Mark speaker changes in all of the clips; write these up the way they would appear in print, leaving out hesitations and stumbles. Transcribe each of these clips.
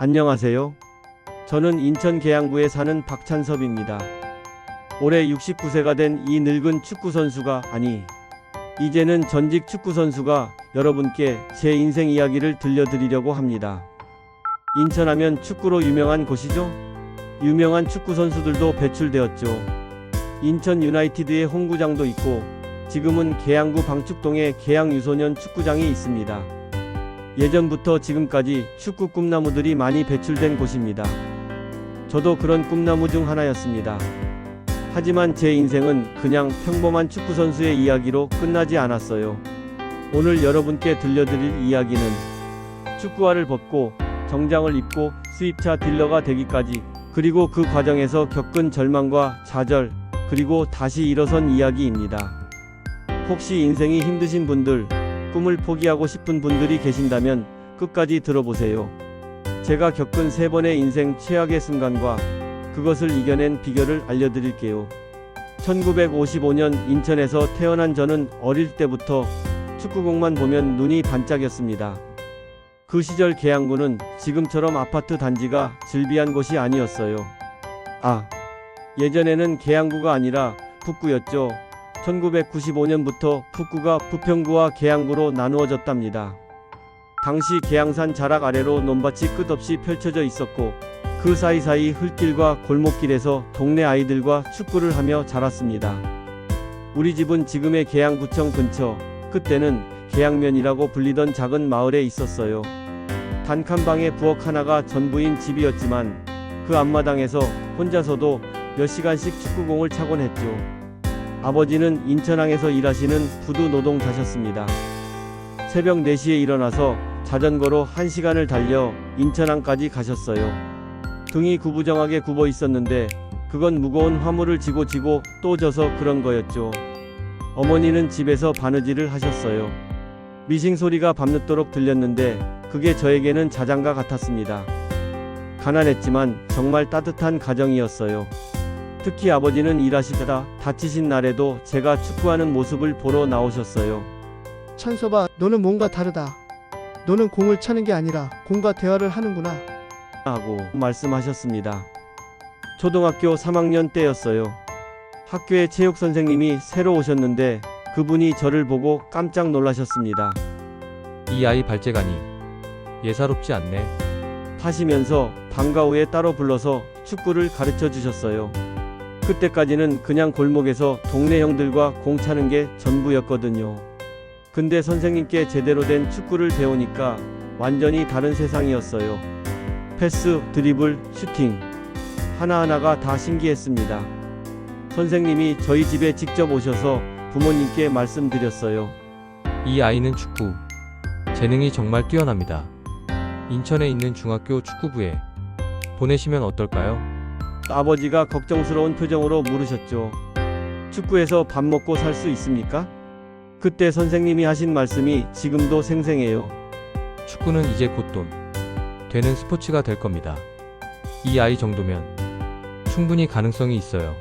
Speaker 1: 안녕하세요. 저는 인천 계양구에 사는 박찬섭입니다. 올해 69세가 된 이 늙은 축구선수가 이제는 전직 축구선수가 여러분께 제 인생 이야기를 들려드리려고 합니다. 인천하면 축구로 유명한 곳이죠? 유명한 축구선수들도 배출되었죠. 인천 유나이티드의 홈구장도 있고 지금은 계양구 방축동에 계양유소년 축구장이 있습니다. 예전부터 지금까지 축구 꿈나무들이 많이 배출된 곳입니다. 저도 그런 꿈나무 중 하나였습니다. 하지만 제 인생은 그냥 평범한 축구선수의 이야기로 끝나지 않았어요. 오늘 여러분께 들려드릴 이야기는 축구화를 벗고 정장을 입고 수입차 딜러가 되기까지, 그리고 그 과정에서 겪은 절망과 좌절, 그리고 다시 일어선 이야기입니다. 혹시 인생이 힘드신 분들, 꿈을 포기하고 싶은 분들이 계신다면 끝까지 들어보세요. 제가 겪은 3번의 인생 최악의 순간과 그것을 이겨낸 비결을 알려드릴게요. 1955년 인천에서 태어난 저는 어릴 때부터 축구공만 보면 눈이 반짝였습니다. 그 시절 계양구는 지금처럼 아파트 단지가 즐비한 곳이 아니었어요. 예전에는 계양구가 아니라 북구였죠. 1995년부터 북구가 부평구와 계양구로 나누어졌답니다. 당시 계양산 자락 아래로 논밭이 끝없이 펼쳐져 있었고 그 사이사이 흙길과 골목길에서 동네 아이들과 축구를 하며 자랐습니다. 우리 집은 지금의 계양구청 근처, 그때는 계양면이라고 불리던 작은 마을에 있었어요. 단칸방에 부엌 하나가 전부인 집이었지만 그 앞마당에서 혼자서도 몇 시간씩 축구공을 차곤 했죠. 아버지는 인천항에서 일하시는 부두 노동자셨습니다. 새벽 4시에 일어나서 자전거로 1시간을 달려 인천항까지 가셨어요. 등이 구부정하게 굽어 있었는데 그건 무거운 화물을 지고 또 져서 그런 거였죠. 어머니는 집에서 바느질을 하셨어요. 미싱 소리가 밤늦도록 들렸는데 그게 저에게는 자장가 같았습니다. 가난했지만 정말 따뜻한 가정이었어요. 특히 아버지는 일하시다가 다치신 날에도 제가 축구하는 모습을 보러 나오셨어요.
Speaker 2: 찬섭아, 너는 뭔가 다르다. 너는 공을 차는 게 아니라 공과 대화를 하는구나.
Speaker 1: 하고 말씀하셨습니다. 초등학교 3학년 때였어요. 학교에 체육 선생님이 새로 오셨는데 그분이 저를 보고 깜짝 놀라셨습니다.
Speaker 3: 이 아이 발재가니 예사롭지 않네.
Speaker 1: 하시면서 방과 후에 따로 불러서 축구를 가르쳐 주셨어요. 그때까지는 그냥 골목에서 동네 형들과 공 차는 게 전부였거든요. 근데 선생님께 제대로 된 축구를 배우니까 완전히 다른 세상이었어요. 패스, 드리블, 슈팅 하나하나가 다 신기했습니다. 선생님이 저희 집에 직접 오셔서 부모님께 말씀드렸어요.
Speaker 3: 이 아이는 축구 재능이 정말 뛰어납니다. 인천에 있는 중학교 축구부에 보내시면 어떨까요?
Speaker 1: 아버지가 걱정스러운 표정으로 물으셨죠. 축구에서 밥 먹고 살 수 있습니까? 그때 선생님이 하신 말씀이 지금도 생생해요.
Speaker 3: 축구는 이제 곧 돈 되는 스포츠가 될 겁니다. 이 아이 정도면 충분히 가능성이 있어요.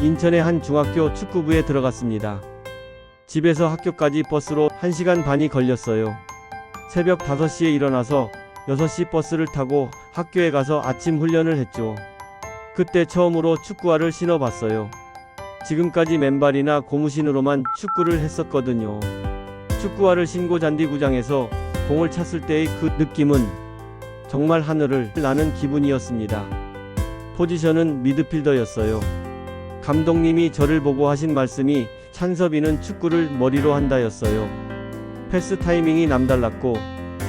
Speaker 1: 인천의 한 중학교 축구부에 들어갔습니다. 집에서 학교까지 버스로 1시간 반이 걸렸어요. 새벽 5시에 일어나서 6시 버스를 타고 학교에 가서 아침 훈련을 했죠. 그때 처음으로 축구화를 신어봤어요. 지금까지 맨발이나 고무신으로만 축구를 했었거든요. 축구화를 신고 잔디구장에서 공을 찼을 때의 그 느낌은 정말 하늘을 나는 기분이었습니다. 포지션은 미드필더였어요. 감독님이 저를 보고 하신 말씀이 찬섭이는 축구를 머리로 한다였어요. 패스 타이밍이 남달랐고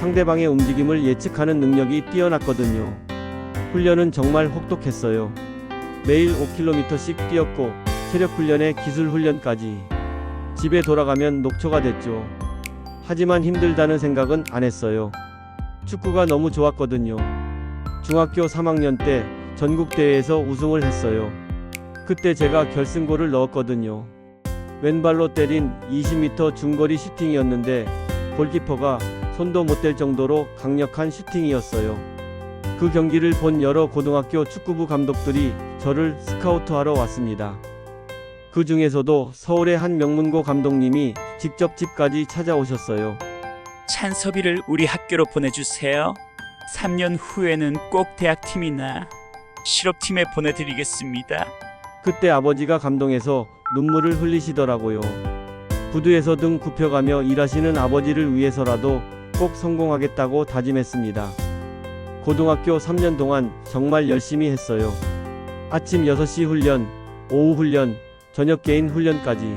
Speaker 1: 상대방의 움직임을 예측하는 능력이 뛰어났거든요. 훈련은 정말 혹독했어요. 매일 5km씩 뛰었고 체력 훈련에 기술 훈련까지. 집에 돌아가면 녹초가 됐죠. 하지만 힘들다는 생각은 안 했어요. 축구가 너무 좋았거든요. 중학교 3학년 때 전국대회에서 우승을 했어요. 그때 제가 결승골을 넣었거든요. 왼발로 때린 20m 중거리 슈팅이었는데 골키퍼가 손도 못 댈 정도로 강력한 슈팅이었어요. 그 경기를 본 여러 고등학교 축구부 감독들이 저를 스카우트하러 왔습니다. 그 중에서도 서울의 한 명문고 감독님이 직접 집까지 찾아오셨어요.
Speaker 4: 찬섭이를 우리 학교로 보내주세요. 3년 후에는 꼭 대학팀이나 실업팀에 보내드리겠습니다.
Speaker 1: 그때 아버지가 감동해서 눈물을 흘리시더라고요. 부두에서 등 굽혀가며 일하시는 아버지를 위해서라도 꼭 성공하겠다고 다짐했습니다. 고등학교 3년 동안 정말 열심히 했어요. 아침 6시 훈련, 오후 훈련, 저녁 개인 훈련까지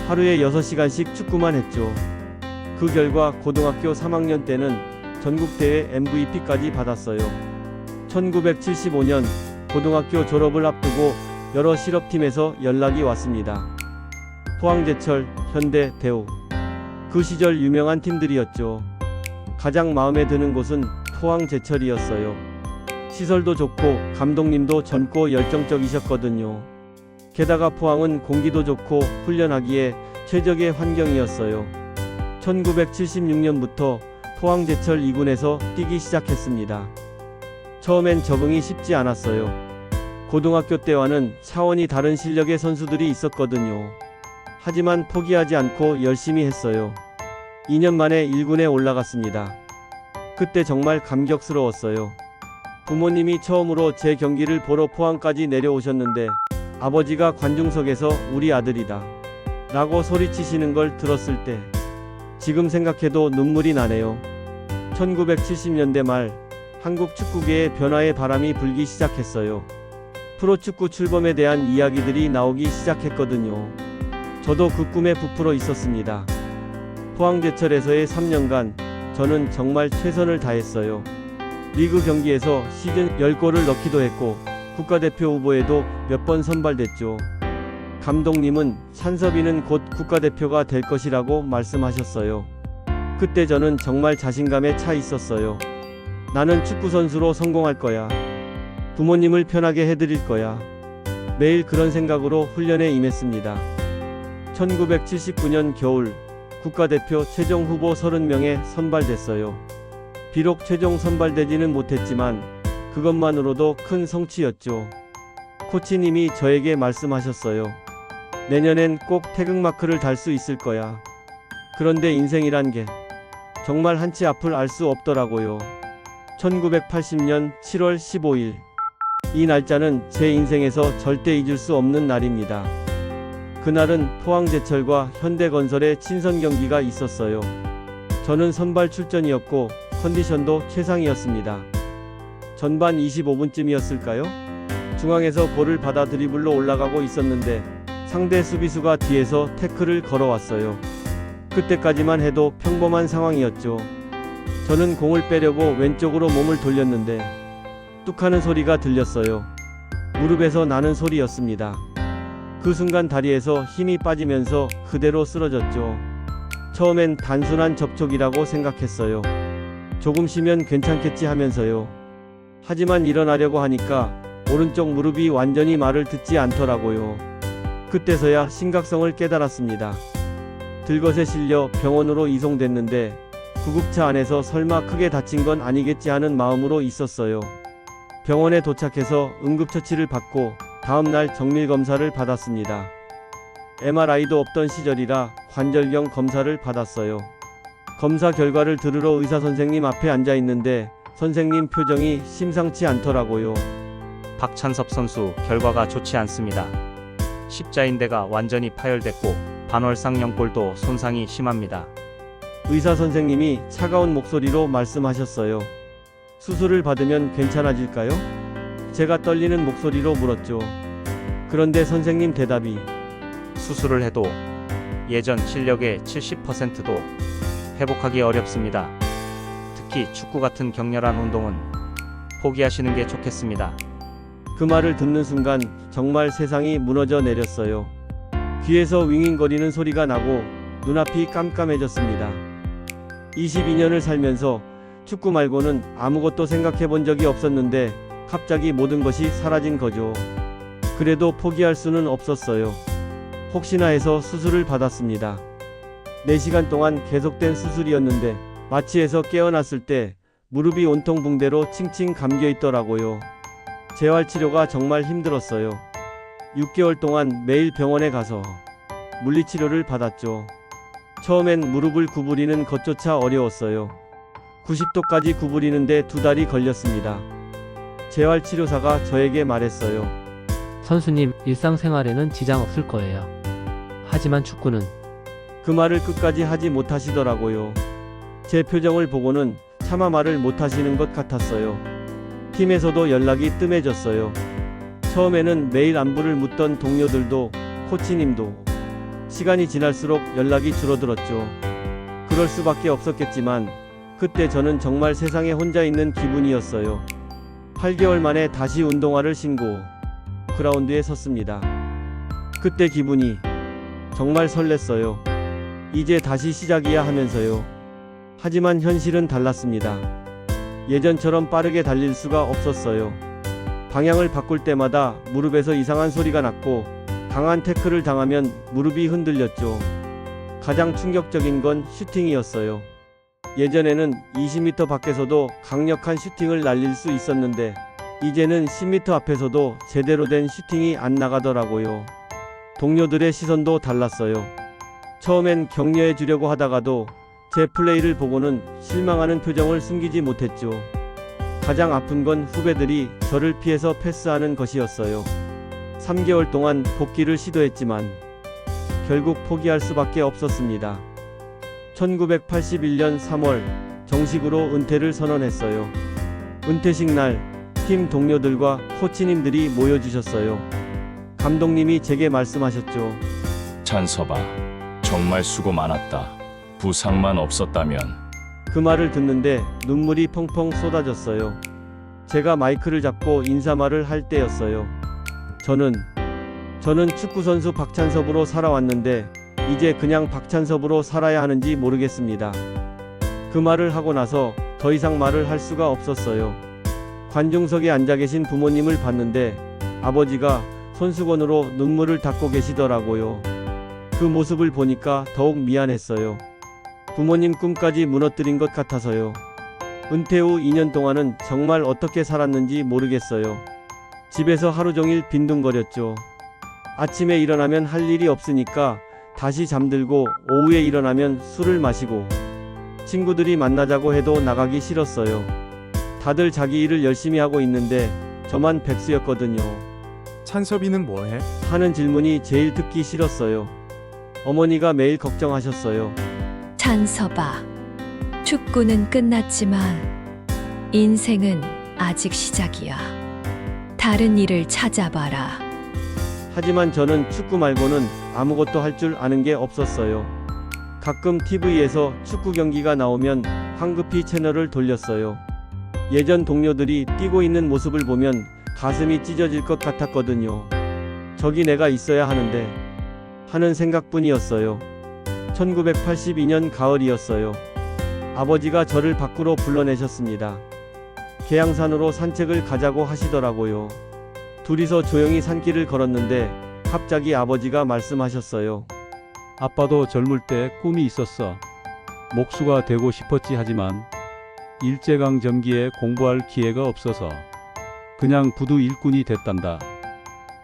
Speaker 1: 하루에 6시간씩 축구만 했죠. 그 결과 고등학교 3학년 때는 전국대회 MVP까지 받았어요. 1975년 고등학교 졸업을 앞두고 여러 실업팀에서 연락이 왔습니다. 포항제철, 현대, 대우. 그 시절 유명한 팀들이었죠. 가장 마음에 드는 곳은 포항제철이었어요. 시설도 좋고 감독님도 젊고 열정적이셨거든요. 게다가 포항은 공기도 좋고 훈련하기에 최적의 환경이었어요. 1976년부터 포항제철 2군에서 뛰기 시작했습니다. 처음엔 적응이 쉽지 않았어요. 고등학교 때와는 차원이 다른 실력의 선수들이 있었거든요. 하지만 포기하지 않고 열심히 했어요. 2년 만에 1군에 올라갔습니다. 그때 정말 감격스러웠어요. 부모님이 처음으로 제 경기를 보러 포항까지 내려오셨는데 아버지가 관중석에서 우리 아들이다 라고 소리치시는 걸 들었을 때 지금 생각해도 눈물이 나네요. 1970년대 말 한국 축구계의 변화의 바람이 불기 시작했어요. 프로축구 출범에 대한 이야기들이 나오기 시작했거든요. 저도 그 꿈에 부풀어 있었습니다. 포항제철에서의 3년간 저는 정말 최선을 다했어요. 리그 경기에서 시즌 10골을 넣기도 했고 국가대표 후보에도 몇 번 선발됐죠. 감독님은 찬섭이는 곧 국가대표가 될 것이라고 말씀하셨어요. 그때 저는 정말 자신감에 차 있었어요. 나는 축구선수로 성공할 거야. 부모님을 편하게 해드릴 거야. 매일 그런 생각으로 훈련에 임했습니다. 1979년 겨울 국가대표 최종 후보 30명에 선발됐어요. 비록 최종 선발되지는 못했지만 그것만으로도 큰 성취였죠. 코치님이 저에게 말씀하셨어요. 내년엔 꼭 태극마크를 달 수 있을 거야. 그런데 인생이란 게 정말 한치 앞을 알 수 없더라고요. 1980년 7월 15일. 이 날짜는 제 인생에서 절대 잊을 수 없는 날입니다. 그날은 포항제철과 현대건설의 친선 경기가 있었어요. 저는 선발 출전이었고 컨디션도 최상이었습니다. 전반 25분쯤이었을까요? 중앙에서 볼을 받아 드리블로 올라가고 있었는데 상대 수비수가 뒤에서 태클을 걸어왔어요. 그때까지만 해도 평범한 상황이었죠. 저는 공을 빼려고 왼쪽으로 몸을 돌렸는데 뚝 하는 소리가 들렸어요. 무릎에서 나는 소리였습니다. 그 순간 다리에서 힘이 빠지면서 그대로 쓰러졌죠. 처음엔 단순한 접촉이라고 생각했어요. 조금 쉬면 괜찮겠지 하면서요. 하지만 일어나려고 하니까 오른쪽 무릎이 완전히 말을 듣지 않더라고요. 그때서야 심각성을 깨달았습니다. 들것에 실려 병원으로 이송됐는데 구급차 안에서 설마 크게 다친 건 아니겠지 하는 마음으로 있었어요. 병원에 도착해서 응급처치를 받고 다음날 정밀검사를 받았습니다. MRI도 없던 시절이라 관절경 검사를 받았어요. 검사 결과를 들으러 의사선생님 앞에 앉아있는데 선생님 표정이 심상치 않더라고요.
Speaker 5: 박찬섭 선수 결과가 좋지 않습니다. 십자인대가 완전히 파열됐고 반월상연골도 손상이 심합니다.
Speaker 1: 의사선생님이 차가운 목소리로 말씀하셨어요. 수술을 받으면 괜찮아질까요? 제가 떨리는 목소리로 물었죠. 그런데 선생님 대답이
Speaker 5: 수술을 해도 예전 실력의 70%도 회복하기 어렵습니다. 특히 축구 같은 격렬한 운동은 포기하시는 게 좋겠습니다.
Speaker 1: 그 말을 듣는 순간 정말 세상이 무너져 내렸어요. 귀에서 윙윙거리는 소리가 나고 눈앞이 깜깜해졌습니다. 22년을 살면서 축구 말고는 아무것도 생각해 본 적이 없었는데 갑자기 모든 것이 사라진 거죠. 그래도 포기할 수는 없었어요. 혹시나 해서 수술을 받았습니다. 4시간 동안 계속된 수술이었는데 마취해서 깨어났을 때 무릎이 온통 붕대로 칭칭 감겨 있더라고요. 재활치료가 정말 힘들었어요. 6개월 동안 매일 병원에 가서 물리치료를 받았죠. 처음엔 무릎을 구부리는 것조차 어려웠어요. 90도까지 구부리는데 2달이 걸렸습니다. 재활치료사가 저에게 말했어요.
Speaker 6: 선수님, 일상생활에는 지장 없을 거예요. 하지만 축구는
Speaker 1: 그 말을 끝까지 하지 못하시더라고요. 제 표정을 보고는 차마 말을 못하시는 것 같았어요. 팀에서도 연락이 뜸해졌어요. 처음에는 매일 안부를 묻던 동료들도 코치님도 시간이 지날수록 연락이 줄어들었죠. 그럴 수밖에 없었겠지만 그때 저는 정말 세상에 혼자 있는 기분이었어요. 8개월 만에 다시 운동화를 신고 그라운드에 섰습니다. 그때 기분이 정말 설렜어요. 이제 다시 시작이야 하면서요. 하지만 현실은 달랐습니다. 예전처럼 빠르게 달릴 수가 없었어요. 방향을 바꿀 때마다 무릎에서 이상한 소리가 났고 강한 태클을 당하면 무릎이 흔들렸죠. 가장 충격적인 건 슈팅이었어요. 예전에는 20m 밖에서도 강력한 슈팅을 날릴 수 있었는데 이제는 10m 앞에서도 제대로 된 슈팅이 안 나가더라고요. 동료들의 시선도 달랐어요. 처음엔 격려해 주려고 하다가도 제 플레이를 보고는 실망하는 표정을 숨기지 못했죠. 가장 아픈 건 후배들이 저를 피해서 패스하는 것이었어요. 3개월 동안 복귀를 시도했지만 결국 포기할 수밖에 없었습니다. 1981년 3월 정식으로 은퇴를 선언했어요. 은퇴식 날 팀 동료들과 코치님들이 모여주셨어요. 감독님이 제게 말씀하셨죠.
Speaker 7: 찬섭아, 정말 수고 많았다. 부상만 없었다면.
Speaker 1: 그 말을 듣는데 눈물이 펑펑 쏟아졌어요. 제가 마이크를 잡고 인사말을 할 때였어요. 저는 축구선수 박찬섭으로 살아왔는데 이제 그냥 박찬섭으로 살아야 하는지 모르겠습니다. 그 말을 하고 나서 더 이상 말을 할 수가 없었어요. 관중석에 앉아 계신 부모님을 봤는데 아버지가 손수건으로 눈물을 닦고 계시더라고요. 그 모습을 보니까 더욱 미안했어요. 부모님 꿈까지 무너뜨린 것 같아서요. 은퇴 후 2년 동안은 정말 어떻게 살았는지 모르겠어요. 집에서 하루 종일 빈둥거렸죠. 아침에 일어나면 할 일이 없으니까 다시 잠들고 오후에 일어나면 술을 마시고 친구들이 만나자고 해도 나가기 싫었어요. 다들 자기 일을 열심히 하고 있는데 저만 백수였거든요.
Speaker 8: 찬섭이는 뭐해?
Speaker 1: 하는 질문이 제일 듣기 싫었어요. 어머니가 매일 걱정하셨어요.
Speaker 9: 찬섭아, 축구는 끝났지만 인생은 아직 시작이야. 다른 일을 찾아봐라.
Speaker 1: 하지만 저는 축구 말고는 아무것도 할 줄 아는 게 없었어요. 가끔 TV에서 축구 경기가 나오면 황급히 채널을 돌렸어요. 예전 동료들이 뛰고 있는 모습을 보면 가슴이 찢어질 것 같았거든요. 저기 내가 있어야 하는데 하는 생각뿐이었어요. 1982년 가을이었어요. 아버지가 저를 밖으로 불러내셨습니다. 계양산으로 산책을 가자고 하시더라고요. 둘이서 조용히 산길을 걸었는데 갑자기 아버지가 말씀하셨어요.
Speaker 10: 아빠도 젊을 때 꿈이 있었어. 목수가 되고 싶었지 하지만 일제강점기에 공부할 기회가 없어서 그냥 부두 일꾼이 됐단다.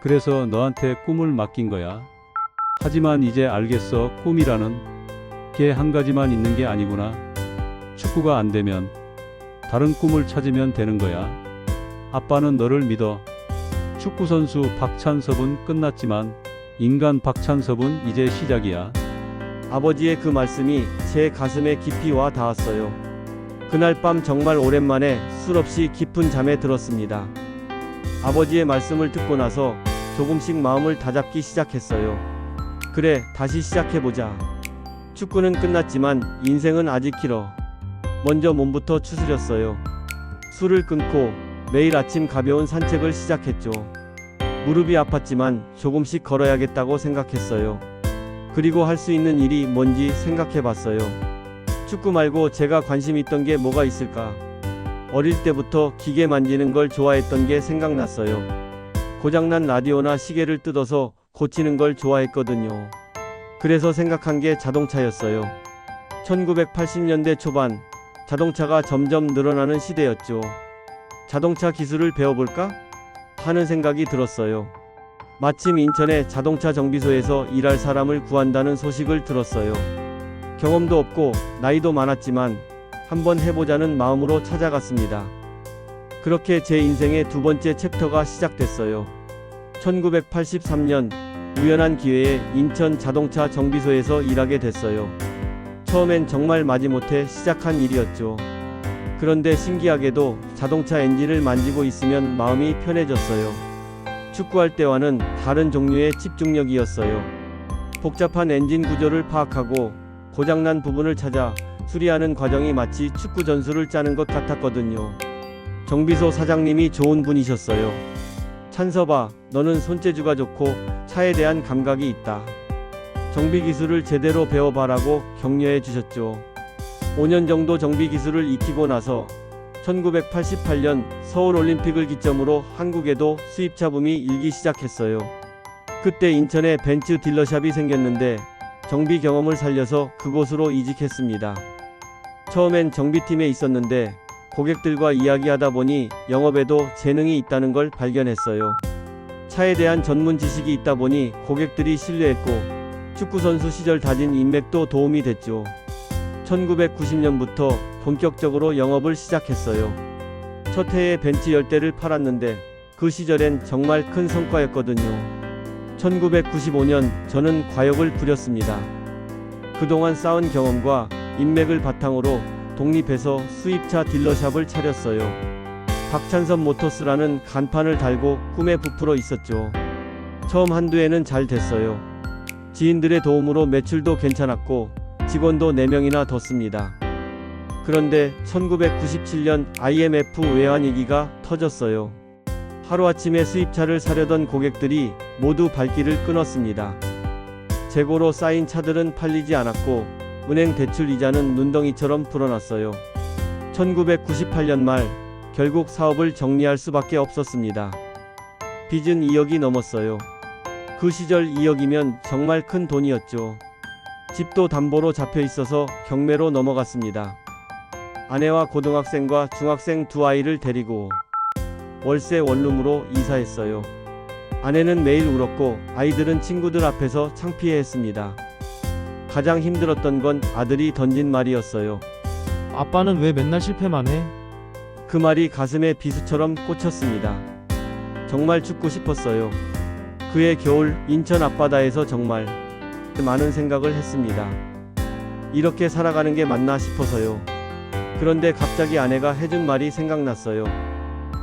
Speaker 10: 그래서 너한테 꿈을 맡긴 거야. 하지만 이제 알겠어. 꿈이라는 게 한 가지만 있는 게 아니구나. 축구가 안 되면 다른 꿈을 찾으면 되는 거야. 아빠는 너를 믿어. 축구선수 박찬섭은 끝났지만 인간 박찬섭은 이제 시작이야.
Speaker 1: 아버지의 그 말씀이 제 가슴에 깊이 와 닿았어요. 그날 밤 정말 오랜만에 술 없이 깊은 잠에 들었습니다. 아버지의 말씀을 듣고 나서 조금씩 마음을 다잡기 시작했어요. 그래, 다시 시작해보자. 축구는 끝났지만 인생은 아직 길어. 먼저 몸부터 추스렸어요. 술을 끊고 매일 아침 가벼운 산책을 시작했죠. 무릎이 아팠지만 조금씩 걸어야겠다고 생각했어요. 그리고 할 수 있는 일이 뭔지 생각해봤어요. 축구 말고 제가 관심 있던 게 뭐가 있을까? 어릴 때부터 기계 만지는 걸 좋아했던 게 생각났어요. 고장난 라디오나 시계를 뜯어서 고치는 걸 좋아했거든요. 그래서 생각한 게 자동차였어요. 1980년대 초반, 자동차가 점점 늘어나는 시대였죠. 자동차 기술을 배워볼까? 하는 생각이 들었어요. 마침 인천의 자동차 정비소에서 일할 사람을 구한다는 소식을 들었어요. 경험도 없고 나이도 많았지만 한번 해보자는 마음으로 찾아갔습니다. 그렇게 제 인생의 두 번째 챕터가 시작됐어요. 1983년 우연한 기회에 인천 자동차 정비소에서 일하게 됐어요. 처음엔 정말 마지못해 시작한 일이었죠. 그런데 신기하게도 자동차 엔진을 만지고 있으면 마음이 편해졌어요. 축구할 때와는 다른 종류의 집중력이었어요. 복잡한 엔진 구조를 파악하고 고장난 부분을 찾아 수리하는 과정이 마치 축구 전술을 짜는 것 같았거든요. 정비소 사장님이 좋은 분이셨어요. 찬서봐, 너는 손재주가 좋고 차에 대한 감각이 있다. 정비 기술을 제대로 배워봐라고 격려해 주셨죠. 5년 정도 정비 기술을 익히고 나서 1988년 서울올림픽을 기점으로 한국에도 수입차 붐이 일기 시작했어요. 그때 인천에 벤츠 딜러샵이 생겼는데 정비 경험을 살려서 그곳으로 이직했습니다. 처음엔 정비팀에 있었는데 고객들과 이야기하다 보니 영업에도 재능이 있다는 걸 발견했어요. 차에 대한 전문 지식이 있다 보니 고객들이 신뢰했고 축구선수 시절 다진 인맥도 도움이 됐죠. 1990년부터 본격적으로 영업을 시작했어요. 첫 해에 벤츠 10대를 팔았는데 그 시절엔 정말 큰 성과였거든요. 1995년 저는 과욕을 부렸습니다. 그동안 쌓은 경험과 인맥을 바탕으로 독립해서 수입차 딜러샵을 차렸어요. 박찬선 모터스라는 간판을 달고 꿈에 부풀어 있었죠. 처음 한두 해는 잘 됐어요. 지인들의 도움으로 매출도 괜찮았고 직원도 4명이나 뒀습니다. 그런데 1997년 IMF 외환위기가 터졌어요. 하루아침에 수입차를 사려던 고객들이 모두 발길을 끊었습니다. 재고로 쌓인 차들은 팔리지 않았고 은행 대출 이자는 눈덩이처럼 불어났어요. 1998년 말 결국 사업을 정리할 수밖에 없었습니다. 빚은 2억이 넘었어요. 그 시절 2억이면 정말 큰 돈이었죠. 집도 담보로 잡혀 있어서 경매로 넘어갔습니다. 아내와 고등학생과 중학생 두 아이를 데리고 월세 원룸으로 이사했어요. 아내는 매일 울었고 아이들은 친구들 앞에서 창피해했습니다. 가장 힘들었던 건 아들이 던진 말이었어요.
Speaker 8: 아빠는 왜 맨날 실패만 해?
Speaker 1: 그 말이 가슴에 비수처럼 꽂혔습니다. 정말 죽고 싶었어요. 그해 겨울 인천 앞바다에서 정말 많은 생각을 했습니다. 이렇게 살아가는 게 맞나 싶어서요. 그런데 갑자기 아내가 해준 말이 생각났어요.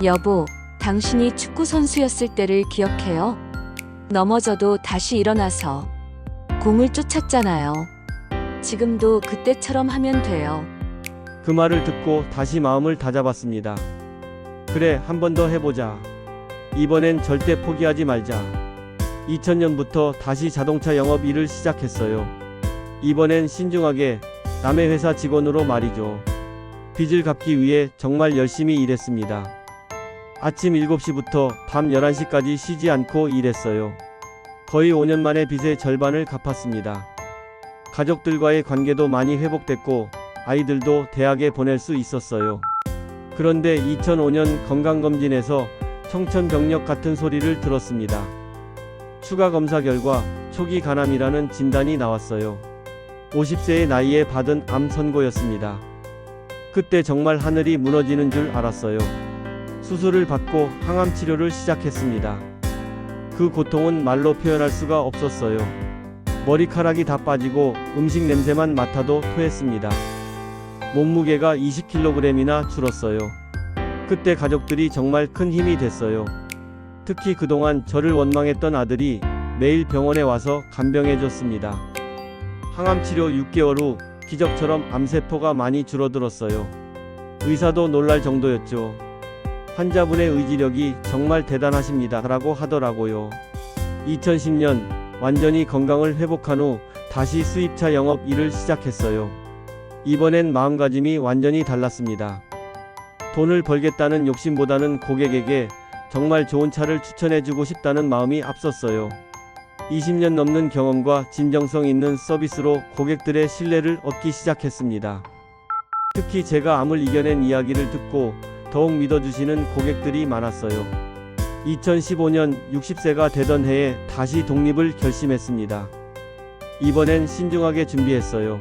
Speaker 11: 여보, 당신이 축구 선수였을 때를 기억해요? 넘어져도 다시 일어나서 공을 쫓았잖아요. 지금도 그때처럼 하면 돼요.
Speaker 1: 그 말을 듣고 다시 마음을 다잡았습니다. 그래, 한 번 더 해보자. 이번엔 절대 포기하지 말자. 2000년부터 다시 자동차 영업 일을 시작했어요. 이번엔 신중하게 남의 회사 직원으로 말이죠. 빚을 갚기 위해 정말 열심히 일했습니다. 아침 7시부터 밤 11시까지 쉬지 않고 일했어요. 거의 5년 만에 빚의 절반을 갚았습니다. 가족들과의 관계도 많이 회복됐고 아이들도 대학에 보낼 수 있었어요. 그런데 2005년 건강검진에서 청천벽력 같은 소리를 들었습니다. 추가 검사 결과 초기 간암이라는 진단이 나왔어요. 50세의 나이에 받은 암 선고였습니다. 그때 정말 하늘이 무너지는 줄 알았어요. 수술을 받고 항암 치료를 시작했습니다. 그 고통은 말로 표현할 수가 없었어요. 머리카락이 다 빠지고 음식 냄새만 맡아도 토했습니다. 몸무게가 20kg이나 줄었어요. 그때 가족들이 정말 큰 힘이 됐어요. 특히 그동안 저를 원망했던 아들이 매일 병원에 와서 간병해줬습니다. 항암치료 6개월 후 기적처럼 암세포가 많이 줄어들었어요. 의사도 놀랄 정도였죠. 환자분의 의지력이 정말 대단하십니다 라고 하더라고요. 2010년 완전히 건강을 회복한 후 다시 수입차 영업 일을 시작했어요. 이번엔 마음가짐이 완전히 달랐습니다. 돈을 벌겠다는 욕심보다는 고객에게 정말 좋은 차를 추천해주고 싶다는 마음이 앞섰어요. 20년 넘는 경험과 진정성 있는 서비스로 고객들의 신뢰를 얻기 시작했습니다. 특히 제가 암을 이겨낸 이야기를 듣고 더욱 믿어주시는 고객들이 많았어요. 2015년 60세가 되던 해에 다시 독립을 결심했습니다. 이번엔 신중하게 준비했어요.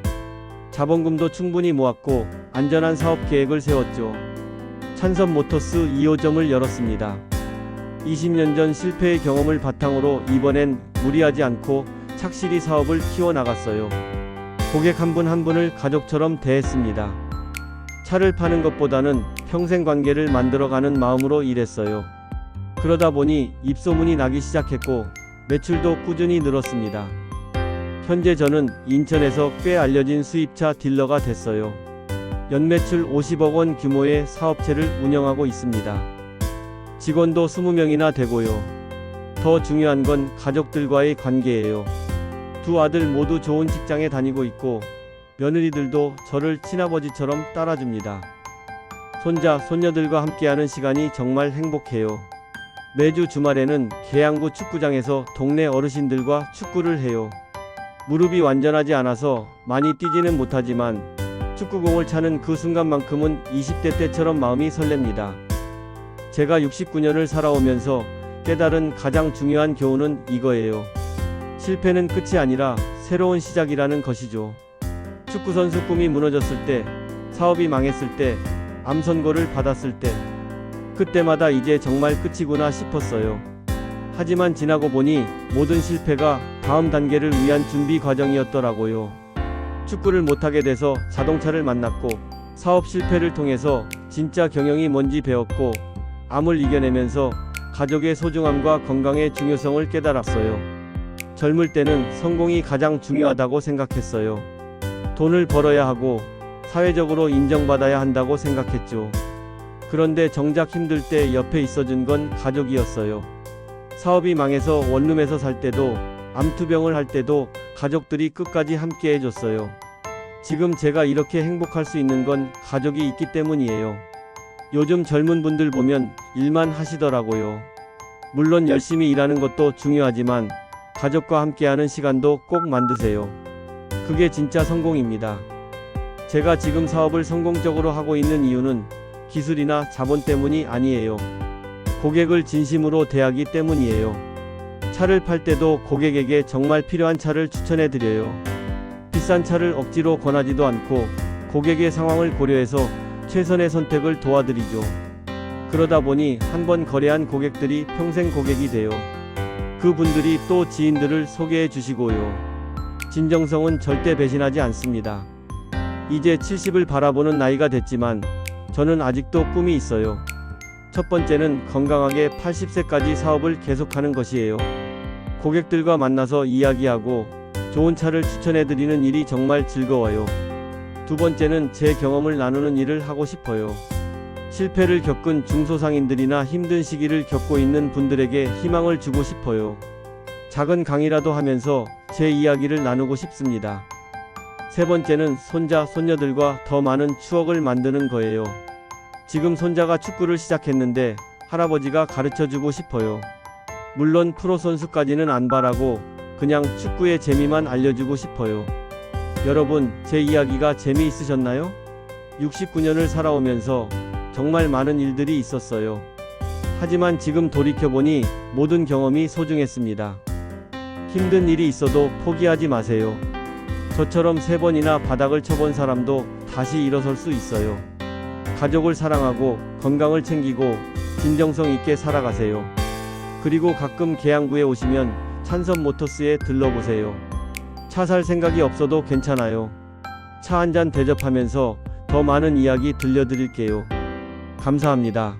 Speaker 1: 자본금도 충분히 모았고 안전한 사업 계획을 세웠죠. 찬섭 모터스 2호점을 열었습니다. 20년 전 실패의 경험을 바탕으로 이번엔 무리하지 않고 착실히 사업을 키워나갔어요. 고객 한 분 한 분을 가족처럼 대했습니다. 차를 파는 것보다는 평생 관계를 만들어가는 마음으로 일했어요. 그러다 보니 입소문이 나기 시작했고 매출도 꾸준히 늘었습니다. 현재 저는 인천에서 꽤 알려진 수입차 딜러가 됐어요. 연매출 50억 원 규모의 사업체를 운영하고 있습니다. 직원도 20명이나 되고요. 더 중요한 건 가족들과의 관계예요. 두 아들 모두 좋은 직장에 다니고 있고 며느리들도 저를 친아버지처럼 따라줍니다. 손자, 손녀들과 함께하는 시간이 정말 행복해요. 매주 주말에는 계양구 축구장에서 동네 어르신들과 축구를 해요. 무릎이 완전하지 않아서 많이 뛰지는 못하지만 축구공을 차는 그 순간만큼은 20대 때처럼 마음이 설렙니다. 제가 69년을 살아오면서 깨달은 가장 중요한 교훈은 이거예요. 실패는 끝이 아니라 새로운 시작이라는 것이죠. 축구선수 꿈이 무너졌을 때, 사업이 망했을 때, 암 선고를 받았을 때, 그때마다 이제 정말 끝이구나 싶었어요. 하지만 지나고 보니 모든 실패가 다음 단계를 위한 준비 과정이었더라고요. 축구를 못하게 돼서 자동차를 만났고, 사업 실패를 통해서 진짜 경영이 뭔지 배웠고, 암을 이겨내면서 가족의 소중함과 건강의 중요성을 깨달았어요. 젊을 때는 성공이 가장 중요하다고 생각했어요. 돈을 벌어야 하고 사회적으로 인정받아야 한다고 생각했죠. 그런데 정작 힘들 때 옆에 있어준 건 가족이었어요. 사업이 망해서 원룸에서 살 때도, 암투병을 할 때도 가족들이 끝까지 함께 해줬어요. 지금 제가 이렇게 행복할 수 있는 건 가족이 있기 때문이에요. 요즘 젊은 분들 보면 일만 하시더라고요. 물론 열심히 일하는 것도 중요하지만 가족과 함께하는 시간도 꼭 만드세요. 그게 진짜 성공입니다. 제가 지금 사업을 성공적으로 하고 있는 이유는 기술이나 자본 때문이 아니에요. 고객을 진심으로 대하기 때문이에요. 차를 팔 때도 고객에게 정말 필요한 차를 추천해 드려요. 비싼 차를 억지로 권하지도 않고 고객의 상황을 고려해서 최선의 선택을 도와드리죠. 그러다 보니 한 번 거래한 고객들이 평생 고객이 돼요. 그분들이 또 지인들을 소개해 주시고요. 진정성은 절대 배신하지 않습니다. 이제 70을 바라보는 나이가 됐지만 저는 아직도 꿈이 있어요. 첫 번째는 건강하게 80세까지 사업을 계속하는 것이에요. 고객들과 만나서 이야기하고 좋은 차를 추천해 드리는 일이 정말 즐거워요. 두 번째는 제 경험을 나누는 일을 하고 싶어요. 실패를 겪은 중소상인들이나 힘든 시기를 겪고 있는 분들에게 희망을 주고 싶어요. 작은 강의라도 하면서 제 이야기를 나누고 싶습니다. 세 번째는 손자, 손녀들과 더 많은 추억을 만드는 거예요. 지금 손자가 축구를 시작했는데 할아버지가 가르쳐주고 싶어요. 물론 프로 선수까지는 안 바라고 그냥 축구의 재미만 알려주고 싶어요. 여러분, 제 이야기가 재미있으셨나요? 69년을 살아오면서 정말 많은 일들이 있었어요. 하지만 지금 돌이켜보니 모든 경험이 소중했습니다. 힘든 일이 있어도 포기하지 마세요. 저처럼 3번이나 바닥을 쳐본 사람도 다시 일어설 수 있어요. 가족을 사랑하고 건강을 챙기고 진정성 있게 살아가세요. 그리고 가끔 계양구에 오시면 찬섭 모터스에 들러보세요. 차 살 생각이 없어도 괜찮아요. 차 한잔 대접하면서 더 많은 이야기 들려드릴게요. 감사합니다.